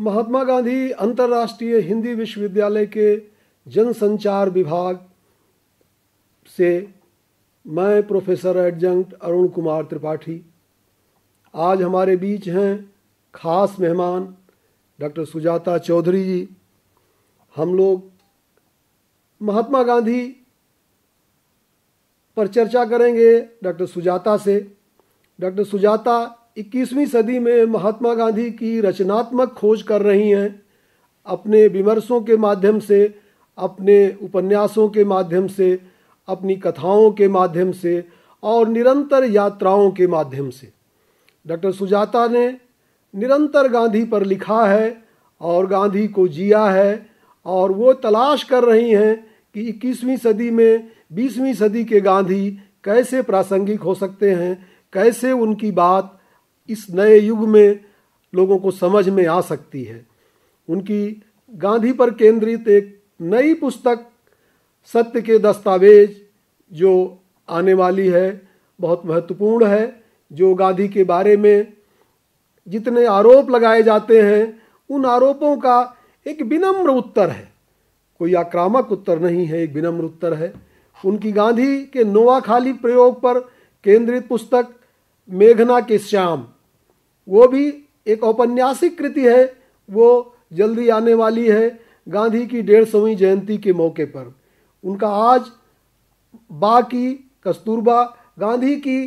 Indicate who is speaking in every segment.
Speaker 1: महात्मा गांधी अंतर्राष्ट्रीय हिंदी विश्वविद्यालय के जनसंचार विभाग से मैं प्रोफेसर एडजंक्ट अरुण कुमार त्रिपाठी। आज हमारे बीच हैं खास मेहमान डॉक्टर सुजाता चौधरी जी। हम लोग महात्मा गांधी पर चर्चा करेंगे डॉक्टर सुजाता से। डॉक्टर सुजाता 21वीं सदी में महात्मा गांधी की रचनात्मक खोज कर रही हैं। अपने विमर्शों के माध्यम से, अपने उपन्यासों के माध्यम से, अपनी कथाओं के माध्यम से और निरंतर यात्राओं के माध्यम से डॉक्टर सुजाता ने निरंतर गांधी पर लिखा है और गांधी को जिया है। और वो तलाश कर रही हैं कि 21वीं सदी में 20वीं सदी के गांधी कैसे प्रासंगिक हो सकते हैं, कैसे उनकी बात इस नए युग में लोगों को समझ में आ सकती है। उनकी गांधी पर केंद्रित एक नई पुस्तक सत्य के दस्तावेज जो आने वाली है बहुत महत्वपूर्ण है, जो गांधी के बारे में जितने आरोप लगाए जाते हैं उन आरोपों का एक विनम्र उत्तर है। कोई आक्रामक उत्तर नहीं है, एक विनम्र उत्तर है। उनकी गांधी के नोआखाली प्रयोग पर केंद्रित पुस्तक मेघना के श्याम, वो भी एक औपन्यासिक कृति है। वो जल्दी आने वाली है गांधी की 150वीं जयंती के मौके पर। उनका आज बाकी कस्तूरबा गांधी की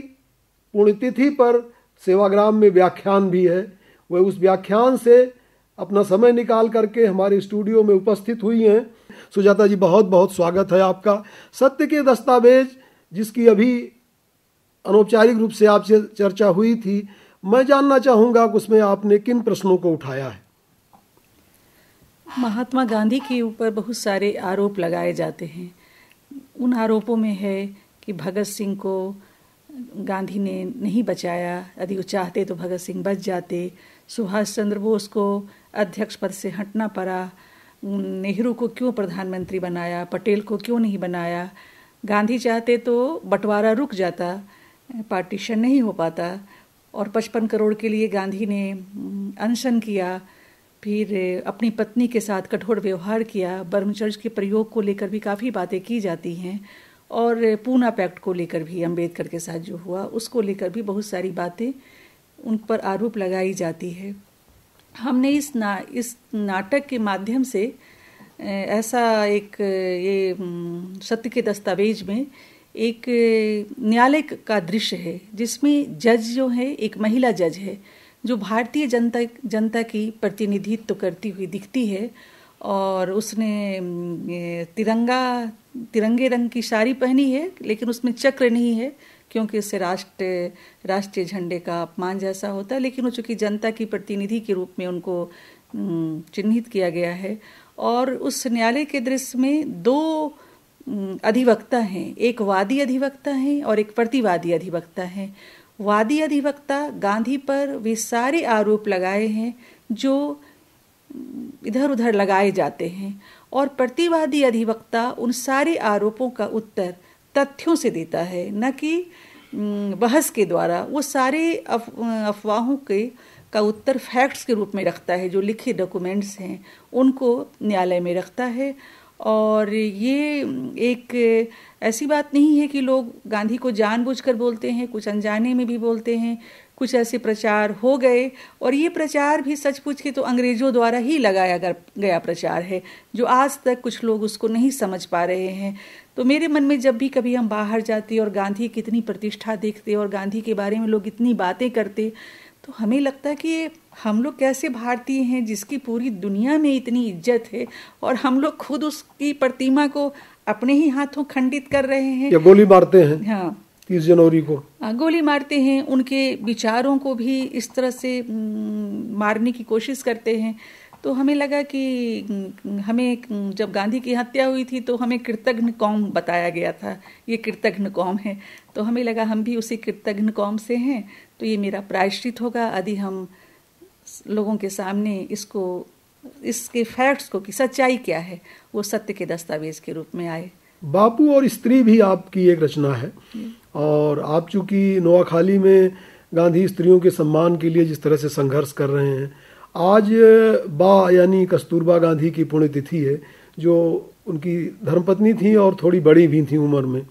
Speaker 1: पुण्यतिथि पर सेवाग्राम में व्याख्यान भी है। वह उस व्याख्यान से अपना समय निकाल करके हमारे स्टूडियो में उपस्थित हुई हैं। सुजाता जी, बहुत बहुत स्वागत है आपका। सत्य के दस्तावेज, जिसकी अभी अनौपचारिक रूप से आपसे चर्चा हुई थी, मैं जानना चाहूँगा कि उसमें आपने किन प्रश्नों को उठाया है।
Speaker 2: महात्मा गांधी के ऊपर बहुत सारे आरोप लगाए जाते हैं। उन आरोपों में है कि भगत सिंह को गांधी ने नहीं बचाया, यदि वो चाहते तो भगत सिंह बच जाते। सुभाष चंद्र बोस को अध्यक्ष पद से हटना पड़ा। नेहरू को क्यों प्रधानमंत्री बनाया, पटेल को क्यों नहीं बनाया। गांधी चाहते तो बंटवारा रुक जाता, पार्टीशन नहीं हो पाता। और 55 करोड़ के लिए गांधी ने अनशन किया, फिर अपनी पत्नी के साथ कठोर व्यवहार किया। ब्रह्मचर्य के प्रयोग को लेकर भी काफ़ी बातें की जाती हैं और पूना पैक्ट को लेकर भी, अम्बेडकर के साथ जो हुआ उसको लेकर भी बहुत सारी बातें उन पर आरोप लगाई जाती है। हमने इस नाटक के माध्यम से ऐसा एक ये सत्य के दस्तावेज में एक न्यायालय का दृश्य है, जिसमें जज जो है एक महिला जज है जो भारतीय जनता की प्रतिनिधित्व करती हुई दिखती है। और उसने तिरंगे रंग की साड़ी पहनी है, लेकिन उसमें चक्र नहीं है क्योंकि इससे राष्ट्रीय झंडे का अपमान जैसा होता है। लेकिन वो चूँकि जनता की प्रतिनिधि के रूप में उनको चिन्हित किया गया है। और उस न्यायालय के दृश्य में 2 अधिवक्ता हैं, एक वादी अधिवक्ता हैं और एक प्रतिवादी अधिवक्ता हैं। वादी अधिवक्ता गांधी पर वे सारे आरोप लगाए हैं जो इधर उधर लगाए जाते हैं, और प्रतिवादी अधिवक्ता उन सारे आरोपों का उत्तर तथ्यों से देता है, न कि बहस के द्वारा। वो सारे अफवाहों का उत्तर फैक्ट्स के रूप में रखता है, जो लिखे डॉक्यूमेंट्स हैं उनको न्यायालय में रखता है। और ये एक ऐसी बात नहीं है कि लोग गांधी को जानबूझकर बोलते हैं, कुछ अनजाने में भी बोलते हैं। कुछ ऐसे प्रचार हो गए, और ये प्रचार भी सच पूछ के तो अंग्रेजों द्वारा ही लगाया गया प्रचार है, जो आज तक कुछ लोग उसको नहीं समझ पा रहे हैं। तो मेरे मन में जब भी कभी हम बाहर जाते और गांधी की इतनी प्रतिष्ठा देखते और गांधी के बारे में लोग इतनी बातें करते, तो हमें लगता है कि हम लोग कैसे भारतीय हैं जिसकी पूरी दुनिया में इतनी इज्जत है, और हम लोग खुद उसकी प्रतिमा को अपने ही हाथों खंडित कर रहे हैं
Speaker 1: या गोली मारते हैं।
Speaker 2: हाँ,
Speaker 1: 30 जनवरी को
Speaker 2: गोली मारते हैं, उनके विचारों को भी इस तरह से मारने की कोशिश करते हैं। तो हमें लगा कि हमें जब गांधी की हत्या हुई थी तो हमें कृतघ्न कौम बताया गया था, ये कृतघ्न कौम है। तो हमें लगा हम भी उसी कृतघ्न कौम से हैं, तो ये मेरा प्रायश्चित होगा यदि हम लोगों के सामने इसके फैक्ट्स को, कि सच्चाई क्या है, वो सत्य के दस्तावेज के रूप में आए।
Speaker 1: बापू और स्त्री भी आपकी एक रचना है, और आप चूंकि नोआखाली में गांधी स्त्रियों के सम्मान के लिए जिस तरह से संघर्ष कर रहे हैं, आज बा यानी कस्तूरबा गांधी की पुण्यतिथि है, जो उनकी धर्मपत्नी थी और थोड़ी बड़ी भी थी उम्र में।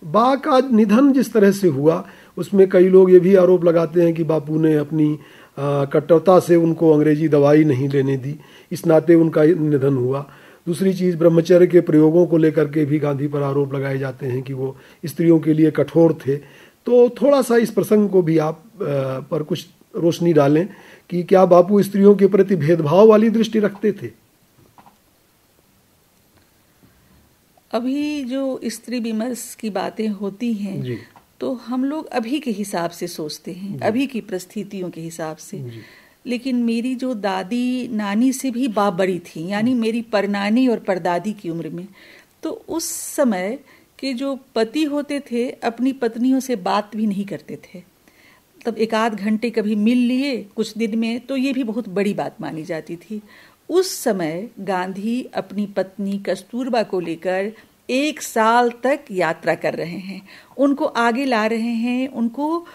Speaker 1: बा का निधन जिस तरह से हुआ, उसमें कई लोग ये भी आरोप लगाते हैं कि बापू ने अपनी कट्टरता से उनको अंग्रेजी दवाई नहीं लेने दी, इस नाते उनका निधन हुआ। दूसरी चीज़, ब्रह्मचर्य के प्रयोगों को लेकर के भी गांधी पर आरोप लगाए जाते हैं कि वो स्त्रियों के लिए कठोर थे। तो थोड़ा सा इस प्रसंग को भी आप पर कुछ रोशनी डालें कि क्या बापू स्त्रियों के प्रति भेदभाव वाली दृष्टि रखते थे?
Speaker 2: अभी जो स्त्री विमर्श की बातें होती हैं तो हम लोग अभी के हिसाब से सोचते हैं, अभी की परिस्थितियों के हिसाब से। लेकिन मेरी जो दादी नानी से भी बड़ी थी, यानी मेरी परनानी और परदादी की उम्र में, तो उस समय के जो पति होते थे अपनी पत्नियों से बात भी नहीं करते थे। तब एक आध घंटे कभी मिल लिए कुछ दिन में, तो ये भी बहुत बड़ी बात मानी जाती थी। उस समय गांधी अपनी पत्नी कस्तूरबा को लेकर 1 साल तक यात्रा कर रहे हैं, उनको आगे ला रहे हैं। उनको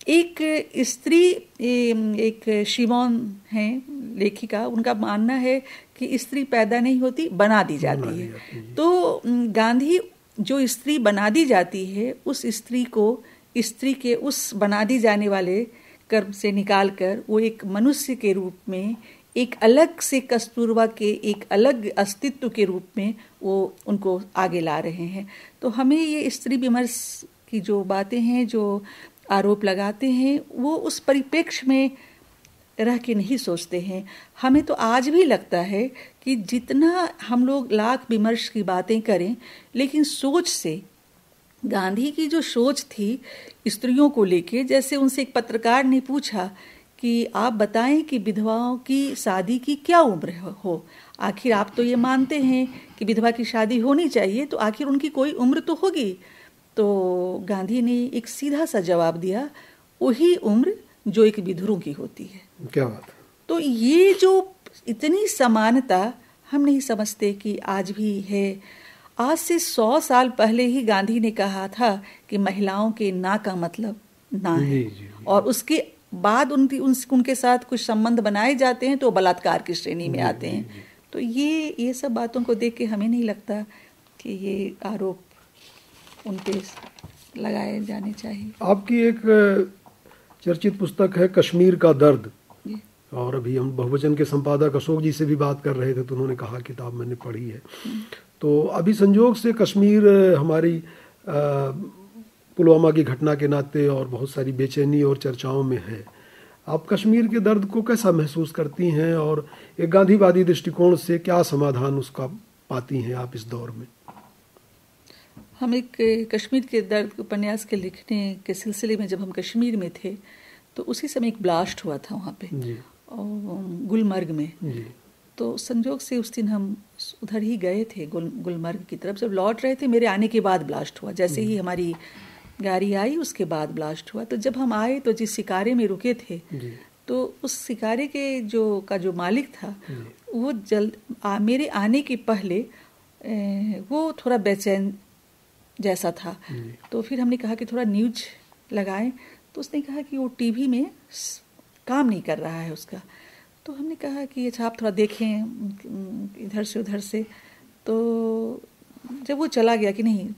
Speaker 2: एक स्त्री, एक शिमोन है लेखिका, उनका मानना है कि स्त्री पैदा नहीं होती, बना दी जाती है। तो गांधी जो स्त्री बना दी जाती है, उस स्त्री को स्त्री के उस बना दी जाने वाले कर्म से निकालकर वो एक मनुष्य के रूप में, एक अलग से कस्तूरबा के एक अलग अस्तित्व के रूप में वो उनको आगे ला रहे हैं। तो हमें ये स्त्री विमर्श की जो बातें हैं, जो आरोप लगाते हैं, वो उस परिप्रेक्ष्य में रह के नहीं सोचते हैं। हमें तो आज भी लगता है कि जितना हम लोग लाख विमर्श की बातें करें, लेकिन सोच से गांधी की जो सोच थी स्त्रियों को लेके, जैसे उनसे एक पत्रकार ने पूछा कि आप बताएं कि विधवाओं की शादी की क्या उम्र हो, आखिर आप तो ये मानते हैं कि विधवा की शादी होनी चाहिए, तो आखिर उनकी कोई उम्र तो होगी। तो गांधी ने एक सीधा सा जवाब दिया, वही उम्र जो एक विधुरों की होती है।
Speaker 1: क्या बात।
Speaker 2: तो ये जो इतनी समानता हम नहीं समझते कि आज भी है। आज से 100 साल पहले ही गांधी ने कहा था कि महिलाओं के ना का मतलब ना है, और उसके बाद उनके साथ कुछ संबंध बनाए जाते हैं तो बलात्कार की श्रेणी में आते हैं। तो ये सब बातों को देख के हमें नहीं लगता कि ये आरोप उन पे लगाए जाने चाहिए।
Speaker 1: आपकी एक चर्चित पुस्तक है कश्मीर का दर्द, और अभी हम बहुवचन के संपादक अशोक जी से भी बात कर रहे थे, तो उन्होंने कहा किताब मैंने पढ़ी है। तो अभी संयोग से कश्मीर हमारी पुलवामा की घटना के नाते और बहुत सारी बेचैनी और चर्चाओं में है। आप कश्मीर के दर्द को कैसा महसूस करती हैं, और एक गांधीवादी दृष्टिकोण से क्या समाधान उसका पाती हैं आप इस दौर में?
Speaker 2: हम एक कश्मीर के दर्द उपन्यास के लिखने के सिलसिले में जब हम कश्मीर में थे, तो उसी समय एक ब्लास्ट हुआ था वहाँ पे गुलमर्ग में। तो संजोग से उस दिन हम उधर ही गए थे गुलमर्ग की तरफ। जब लौट रहे थे, मेरे आने के बाद ब्लास्ट हुआ। जैसे ही हमारी गाड़ी आई उसके बाद ब्लास्ट हुआ। तो जब हम आए तो जिस शिकारे में रुके थे, तो उस शिकारे के जो मालिक था, वो मेरे आने के पहले वो थोड़ा बेचैन जैसा था। तो फिर हमने कहा कि थोड़ा न्यूज लगाएं, तो उसने कहा कि वो टीवी में काम नहीं कर रहा है उसका। तो हमने कहा कि अच्छा आप थोड़ा देखें इधर से उधर से। तो जब वो चला गया कि नहीं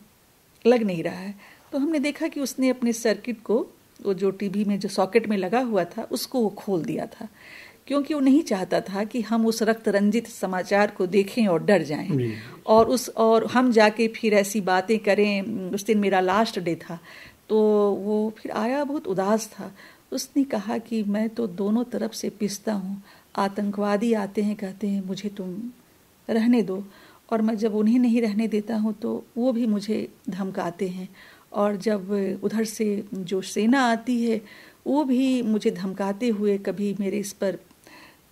Speaker 2: लग नहीं रहा है, तो हमने देखा कि उसने अपने सर्किट को, वो जो टीवी में जो सॉकेट में लगा हुआ था, उसको वो खोल दिया था, क्योंकि वो नहीं चाहता था कि हम उस रक्त रंजित समाचार को देखें और डर जाएं, और हम जाके फिर ऐसी बातें करें। उस दिन मेरा लास्ट डे था, तो वो फिर आया बहुत उदास था। उसने कहा कि मैं तो दोनों तरफ से पिसता हूँ, आतंकवादी आते हैं कहते हैं मुझे तुम रहने दो, और मैं जब उन्हें नहीं रहने देता हूँ तो वो भी मुझे धमकाते हैं, और जब उधर से जो सेना आती है वो भी मुझे धमकाते हुए कभी मेरे इस पर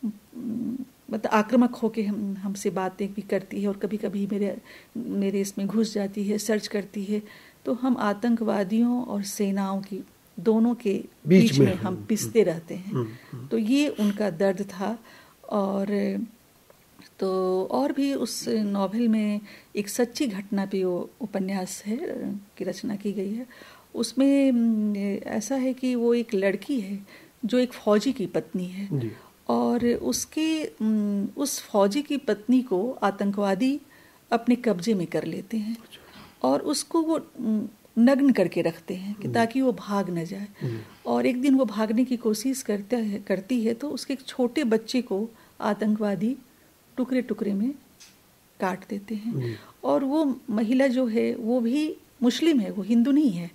Speaker 2: मतलब आक्रामक होके हमसे बातें भी करती है, और कभी कभी मेरे इसमें घुस जाती है, सर्च करती है। तो हम आतंकवादियों और सेनाओं की दोनों के बीच में हम पिसते रहते हैं। तो ये उनका दर्द था। और भी उस नॉवेल में एक सच्ची घटना पे वो उपन्यास है की रचना की गई है। उसमें ऐसा है कि वो एक लड़की है जो एक फौजी की पत्नी है, और उस फौजी की पत्नी को आतंकवादी अपने कब्जे में कर लेते हैं और उसको वो नग्न करके रखते हैं कि ताकि वो भाग न जाए। और एक दिन वो भागने की कोशिश करती है तो उसके एक छोटे बच्चे को आतंकवादी टुकड़े टुकड़े में काट देते हैं। और वो महिला जो है वो भी मुस्लिम है, वो हिंदू नहीं है।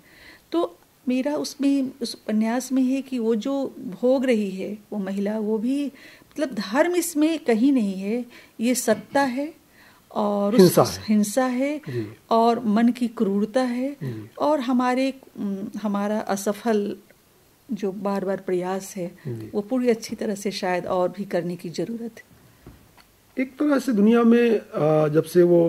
Speaker 2: तो मेरा उसमें उस उपन्यास में है कि वो जो भोग रही है वो महिला, वो भी मतलब धर्म इसमें कहीं नहीं है, ये सत्ता है और हिंसा है और मन की क्रूरता है और हमारा असफल जो बार बार प्रयास है वो पूरी अच्छी तरह से शायद और भी करने की जरूरत है।
Speaker 1: एक तरह से दुनिया में जब से वो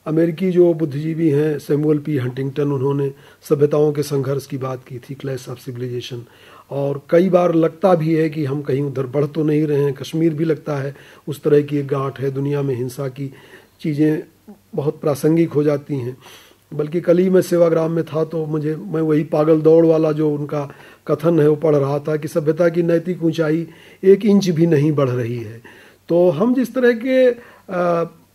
Speaker 1: अमेरिकी जो बुद्धिजीवी हैं सैमुअल पी हंटिंगटन, उन्होंने सभ्यताओं के संघर्ष की बात की थी, क्लैश ऑफ सिविलाइजेशन, और कई बार लगता भी है कि हम कहीं उधर बढ़ तो नहीं रहे हैं। कश्मीर भी लगता है उस तरह की एक गांठ है, दुनिया में हिंसा की चीज़ें बहुत प्रासंगिक हो जाती हैं। बल्कि कल ही मैं सेवाग्राम में था तो मैं वही पागल दौड़ वाला जो उनका कथन है वो पढ़ रहा था कि सभ्यता की नैतिक ऊंचाई 1 इंच भी नहीं बढ़ रही है। तो हम जिस तरह के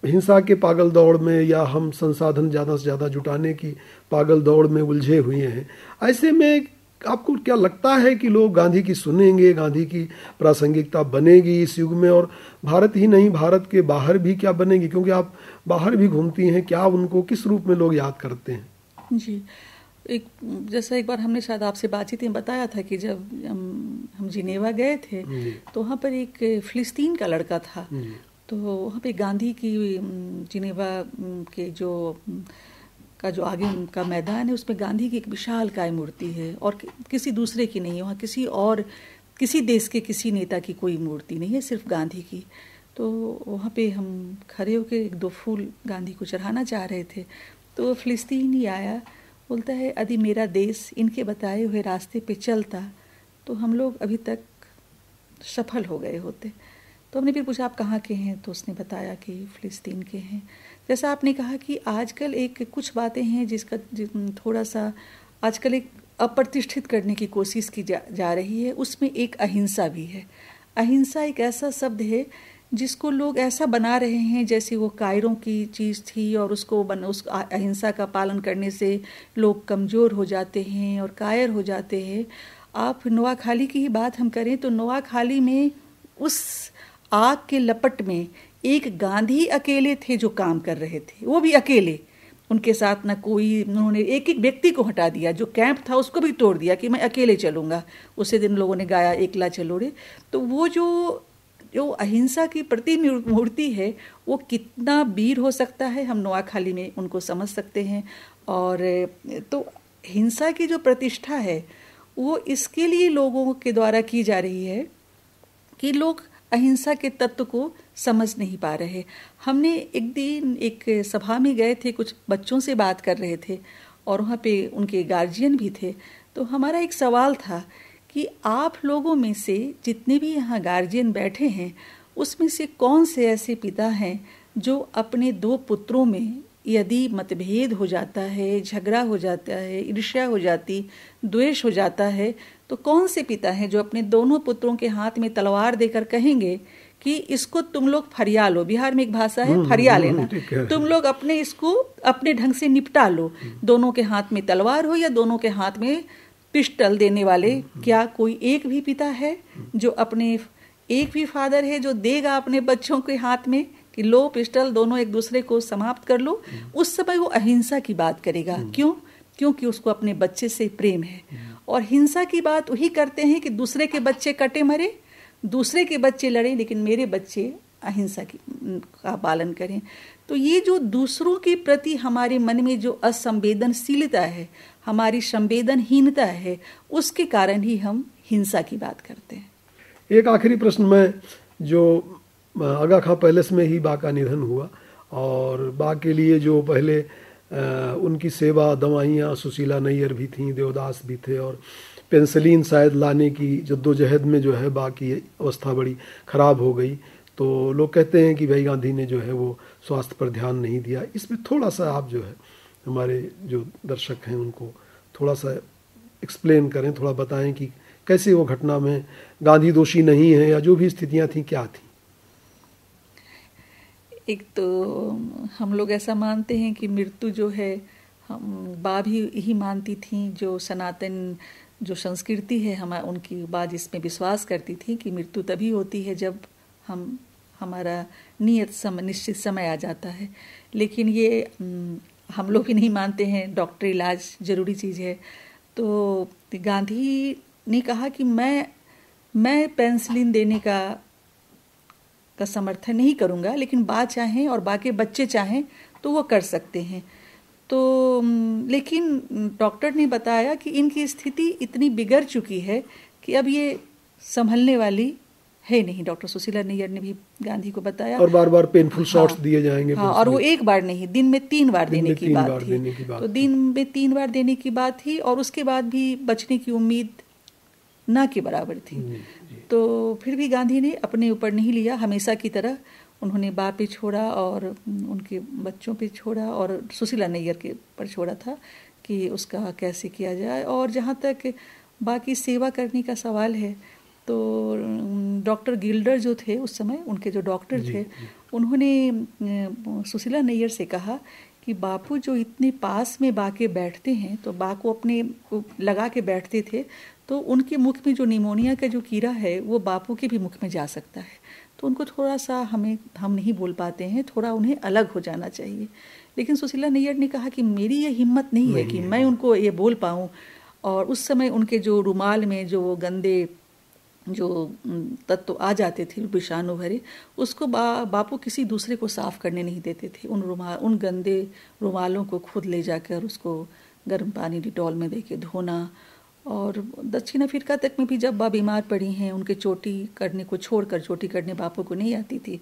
Speaker 1: हिंसा के पागल दौड़ में या हम संसाधन ज़्यादा से ज़्यादा जुटाने की पागल दौड़ में उलझे हुए हैं, ऐसे में आपको क्या लगता है कि लोग गांधी की सुनेंगे, गांधी की प्रासंगिकता बनेगी इस युग में? और भारत ही नहीं, भारत के बाहर भी क्या बनेगी? क्योंकि आप बाहर भी घूमती हैं, क्या उनको किस रूप में लोग याद करते हैं?
Speaker 2: जी, जैसा एक बार हमने शायद आपसे बातचीत में बताया था कि जब हम जिनेवा गए थे तो वहाँ पर एक फिलिस्तीन का लड़का था। तो वहाँ पे गांधी की जिनेवा के जो आगे उनका मैदान है उसमें गांधी की एक विशालकाय मूर्ति है और किसी दूसरे की नहीं है। वहाँ किसी देश के किसी नेता की कोई मूर्ति नहीं है, सिर्फ गांधी की। तो वहाँ पे हम खड़े होकर 1-2 फूल गांधी को चढ़ाना चाह रहे थे तो फिलिस्तीनी आया, बोलता है यदि मेरा देश इनके बताए हुए रास्ते पे चलता तो हम लोग अभी तक सफल हो गए होते। तो हमने फिर पूछा आप कहाँ के हैं? तो उसने बताया कि फिलिस्तीन के हैं। जैसा आपने कहा कि आजकल कुछ बातें हैं जिसका थोड़ा सा आजकल एक अप्रतिष्ठित करने की कोशिश की जा रही है, उसमें एक अहिंसा भी है। अहिंसा एक ऐसा शब्द है जिसको लोग ऐसा बना रहे हैं जैसे वो कायरों की चीज़ थी और उस अहिंसा का पालन करने से लोग कमज़ोर हो जाते हैं और कायर हो जाते हैं। आप नोआखाली की ही बात हम करें तो नोआखाली में उस आग के लपट में एक गांधी अकेले थे जो काम कर रहे थे, वो भी अकेले, उनके साथ न कोई। उन्होंने एक व्यक्ति को हटा दिया, जो कैंप था उसको भी तोड़ दिया कि मैं अकेले चलूँगा। उसी दिन लोगों ने गाया एकला चलो रे। तो वो जो अहिंसा की प्रतिमूर्ति है वो कितना वीर हो सकता है, हम नोआखाली में उनको समझ सकते हैं। और तो हिंसा की जो प्रतिष्ठा है वो इसके लिए लोगों के द्वारा की जा रही है कि लोग अहिंसा के तत्व को समझ नहीं पा रहे। हमने एक दिन एक सभा में गए थे, कुछ बच्चों से बात कर रहे थे और वहाँ पे उनके गार्जियन भी थे। तो हमारा एक सवाल था कि आप लोगों में से जितने भी यहाँ गार्जियन बैठे हैं उसमें से कौन से ऐसे पिता हैं जो अपने 2 पुत्रों में यदि मतभेद हो जाता है, झगड़ा हो जाता है, ईर्ष्या हो जाती, द्वेष हो जाता है, तो कौन से पिता हैं जो अपने दोनों पुत्रों के हाथ में तलवार देकर कहेंगे कि इसको तुम लोग फरिया लो, बिहार में एक भाषा है फरिया लेना, तुम लोग इसको अपने ढंग से निपटा लो, दोनों के हाथ में तलवार हो या दोनों के हाथ में पिस्टल देने वाले। क्या कोई एक भी पिता है जो एक भी फादर है जो देगा अपने बच्चों के हाथ में कि लो पिस्टल, दोनों एक दूसरे को समाप्त कर लो? उस समय वो अहिंसा की बात करेगा। क्यों? क्योंकि उसको अपने बच्चे से प्रेम है। और हिंसा की बात वही करते हैं कि दूसरे के बच्चे कटे मरे, दूसरे के बच्चे लड़े, लेकिन मेरे बच्चे अहिंसा का पालन करें। तो ये जो दूसरों के प्रति हमारे मन में जो असंवेदनशीलता है, हमारी संवेदनहीनता है, उसके कारण ही हम हिंसा की बात करते हैं।
Speaker 1: एक आखिरी प्रश्न में, जो आगा खां पैलेस में ही बा का निधन हुआ और बा के लिए जो पहले उनकी सेवा, दवाइयाँ, सुशीला नैयर भी थीं, देवदास भी थे और पेंसिलिन शायद लाने की जद्दोजहद में जो है बा की अवस्था बड़ी ख़राब हो गई। तो लोग कहते हैं कि भाई गांधी ने जो है वो स्वास्थ्य पर ध्यान नहीं दिया। इसमें थोड़ा सा आप जो है हमारे जो दर्शक हैं उनको थोड़ा सा एक्सप्लेन करें, थोड़ा बताएं कि कैसे वो घटना में गांधी दोषी नहीं है, या जो भी स्थितियां थी, क्या थी?
Speaker 2: एक तो हम लोग ऐसा मानते हैं कि मृत्यु जो है, हम बा भी यही मानती थी, जो सनातन जो संस्कृति है उनकी बात इसमें विश्वास करती थी कि मृत्यु तभी होती है जब हमारा निश्चित समय आ जाता है। लेकिन ये हम लोग भी नहीं मानते हैं, डॉक्टर इलाज जरूरी चीज़ है। तो गांधी ने कहा कि मैं पेंसिलिन देने का समर्थन नहीं करूंगा, लेकिन बा चाहें और बा के बच्चे चाहें तो वो कर सकते हैं। तो लेकिन डॉक्टर ने बताया कि इनकी स्थिति इतनी बिगड़ चुकी है कि अब ये संभलने वाली है नहीं। डॉक्टर सुशीला नैयर ने भी गांधी को बताया,
Speaker 1: और बार बार पेनफुल शॉट्स दिए जाएंगे।
Speaker 2: हाँ, और वो एक बार नहीं, दिन में 3 बार देने की बात थी। तो दिन में 3 बार देने की बात थी, और उसके बाद भी बचने की उम्मीद ना के बराबर थी। तो फिर भी गांधी ने अपने ऊपर नहीं लिया, हमेशा की तरह उन्होंने बा पे छोड़ा और उनके बच्चों पे छोड़ा, और सुशीला नैयर के पर छोड़ा था कि उसका कैसे किया जाए। और जहाँ तक बाकी सेवा करने का सवाल है, तो डॉक्टर गिल्डर जो थे उस समय, उनके जो डॉक्टर थे, उन्होंने सुशीला नैयर से कहा कि बापू जो इतने पास में बा के बैठते हैं, तो बा को अपने लगा के बैठते थे, तो उनके मुख में जो निमोनिया का जो कीड़ा है वो बापू के भी मुख में जा सकता है। तो उनको थोड़ा सा हम नहीं बोल पाते हैं, थोड़ा उन्हें अलग हो जाना चाहिए। लेकिन सुशीला नैयर ने कहा कि मेरी ये हिम्मत नहीं है कि मैं उनको ये बोल पाऊँ। और उस समय उनके जो रुमाल में जो वो गंदे जो तत्व आ जाते थे विषाणु भरे, उसको बापू किसी दूसरे को साफ करने नहीं देते थे। उन गंदे रुमालों को खुद ले जाकर उसको गर्म पानी डिटॉल में देके धोना। और दक्षिण अफ्रीका तक में भी जब बा बीमार पड़ी हैं, उनके चोटी करने को छोड़कर, चोटी करने बापू को नहीं आती थी,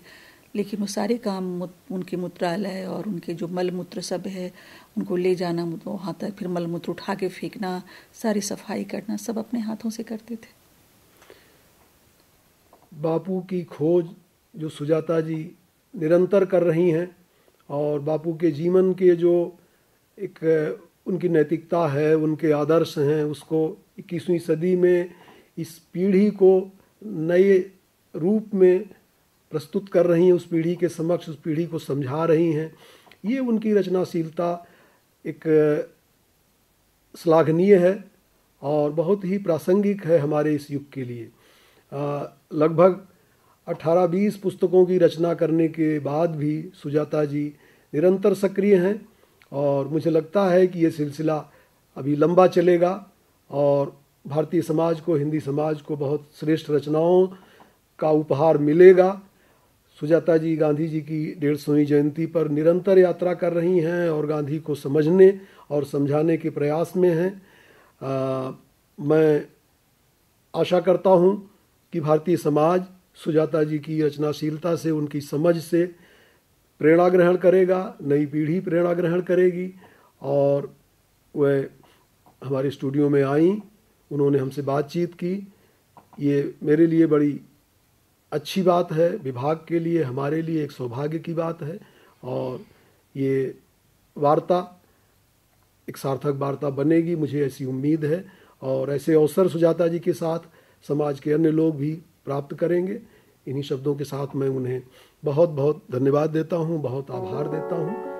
Speaker 2: लेकिन वो सारे काम उनके मूत्रालय और उनके जो मल मूत्र सब है उनको ले जाना वहाँ तक, फिर मल मूत्र उठा के फेंकना, सारी सफाई करना, सब अपने हाथों से करते थे।
Speaker 1: बापू की खोज जो सुजाता जी निरंतर कर रही हैं, और बापू के जीवन के जो एक उनकी नैतिकता है, उनके आदर्श हैं, उसको 21वीं सदी में इस पीढ़ी को नए रूप में प्रस्तुत कर रही हैं, उस पीढ़ी के समक्ष उस पीढ़ी को समझा रही हैं। ये उनकी रचनाशीलता एक श्लाघनीय है और बहुत ही प्रासंगिक है हमारे इस युग के लिए। लगभग 18-20 पुस्तकों की रचना करने के बाद भी सुजाता जी निरंतर सक्रिय हैं, और मुझे लगता है कि ये सिलसिला अभी लंबा चलेगा और भारतीय समाज को, हिंदी समाज को बहुत श्रेष्ठ रचनाओं का उपहार मिलेगा। सुजाता जी गांधी जी की 150वीं जयंती पर निरंतर यात्रा कर रही हैं और गांधी को समझने और समझाने के प्रयास में हैं। मैं आशा करता हूँ कि भारतीय समाज सुजाता जी की रचनाशीलता से, उनकी समझ से प्रेरणा ग्रहण करेगा, नई पीढ़ी प्रेरणा ग्रहण करेगी। और वह हमारे स्टूडियो में आई, उन्होंने हमसे बातचीत की। ये मेरे लिए बड़ी अच्छी बात है, विभाग के लिए, हमारे लिए एक सौभाग्य की बात है, और ये वार्ता एक सार्थक वार्ता बनेगी, मुझे ऐसी उम्मीद है। और ऐसे अवसर सुजाता जी के साथ समाज के अन्य लोग भी प्राप्त करेंगे। इन्हीं शब्दों के साथ मैं उन्हें बहुत बहुत धन्यवाद देता हूँ, बहुत आभार देता हूँ।